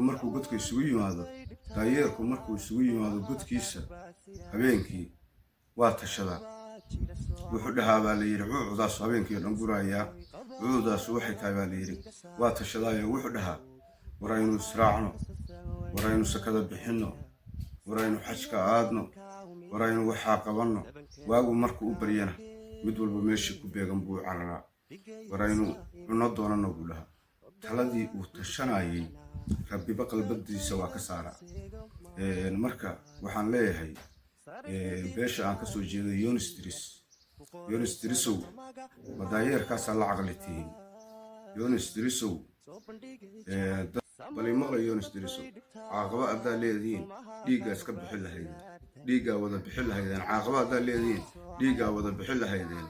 markuu godka isugu yimaado daayeerku markuu isugu yimaado godkiisa habeenkii waa tashadaa wuxuu dhahaa baa la yidhi cuucdaas habeenkii dhan gurayaa cuucdaas waxay tahay baa la yidhi waa tashadaayo wuxuu dhahaa war aynu israacno war aynu sakada bixinno war aynu xajka aadno war aynu waxaa qabanno waagu markuu u baryana mid walba meeshii ku beegan buu cararaa war aynu cunno doonanno buu dhahaa taladii uu tashanayay rabbiba qalbadiisa waa ka saaraa marka waxaan leeyahay beesha aan ka soo jeedo Yonis Dirisow madaayeerkaasaa la caqli tihiin Yonis Dirisow bal maqla Yonis Dirisow caaqaba haddaa leedihiin dhiiggaa iska bixin lahaydeen dhiiggaa wada bixin lahaydeen caaqaba haddaa leedihiin dhiiggaa wada bixin lahaydeen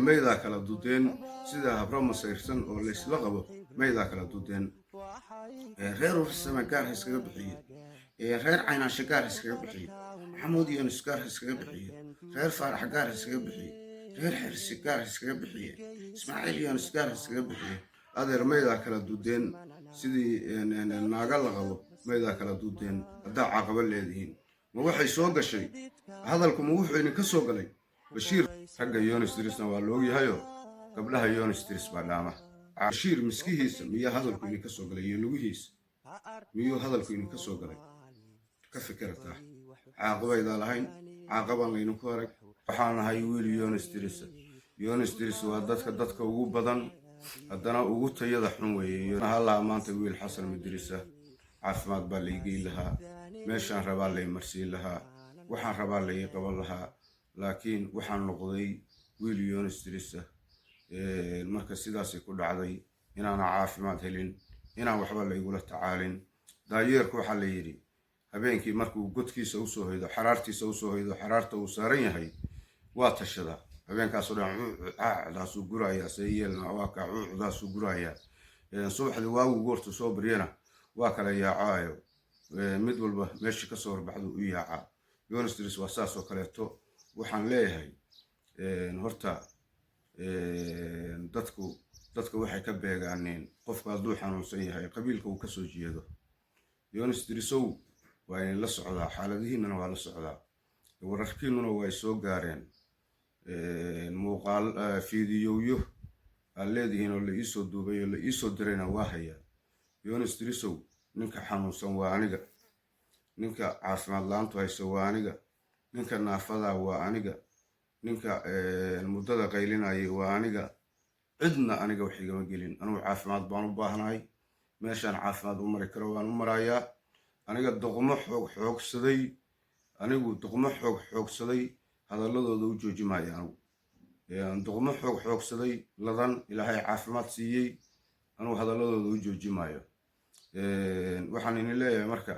maydaa kala dudeen sida habro masayrsan oo laysla qabo maydaa kala dudeen reer warsame gaar iskaga bixiye reer caynaashe gaar iskaga bixiye maxamuud Yonis gaar iskaga bixiye reer faarax gaar iskaga bixiye reer xirsi gaar iskaga bixiye ismaaciil Yonis gaar iskaga bixiye adeer maydaa kala dudeen sidii naaga la qabo maydaa kala dudeen haddaa caaqaba leedihiin ma waxay soo gashay hadalku ma wuxuu idinka soo galay bashiir ragga Yonis Dirisna waa loo yahayo gabdhaha Yonis Diris baa dhaama bashiir miskihiisa miyaa hadalku idinka soo galay iyo lugihiisa miyuu hadalku idinka soo galay ka fikirtaa caaqabaydaa lahayn caaqaban laydinku arag waxaan ahay wiil Yonis Diris waa dadka ugu badan haddana ugu tayada xun weeye hallaa maanta wiil xasan Idriisa caafimaad baa laygey lahaa meeshaan rabaa lay marsiin lahaa waxaan rabaa lay qaban lahaa laakiin waxaan noqday wiil Yonis Diriisa marka sidaasay ku dhacday inaan caafimaad helin inaan waxba laygula tacaalin daayeerku waxaa la yidhi habeenkii markuu godkiisa u soo hoydo xaraartiisa u soo hoydo xaraarta uu saaran yahay waa tashadaa habeenkaasoo dhan cuucdaasuu gurayaa seeyeelna waa kaa cuucdaasuu gurayaa subaxdii waagu goortu soo baryana waa kala yaacaayo mid walba meeshii ka soo horbaxdu u yaacaa Yonis Diris waa saas oo kaleeto waxaan leeyahay horta dadku waxay ka beegaaneen qofku hadduu xanuunsan yahay qabiilka uu ka soo jeedo Yonis Dirisow waa in la socdaa xaaladihiinana waa la socdaa wararkiinuna way soo gaareen muuqaal fiidiyowyo aan leedihiin oo la ii soo duubay oo la ii soo dirayna waa hayaa Yonis Dirisow ninka xanuunsan waa aniga ninka caafimaad la'aantu hayso waa aniga ninka naafada waa aniga ninka muddada qaylinayay waa aniga cidna aniga wax igama gelin anigu caafimaad baan u baahanahay meeshaan caafimaad u mari karo waan u marayaa aniga doqmo xoogsaday hadalladooda u joojimaya anigu doqmo xoogsaday ladan ilaahay caafimaad siiyey anigu hadalladooda u joojimayo waxaan idin leeyahay marka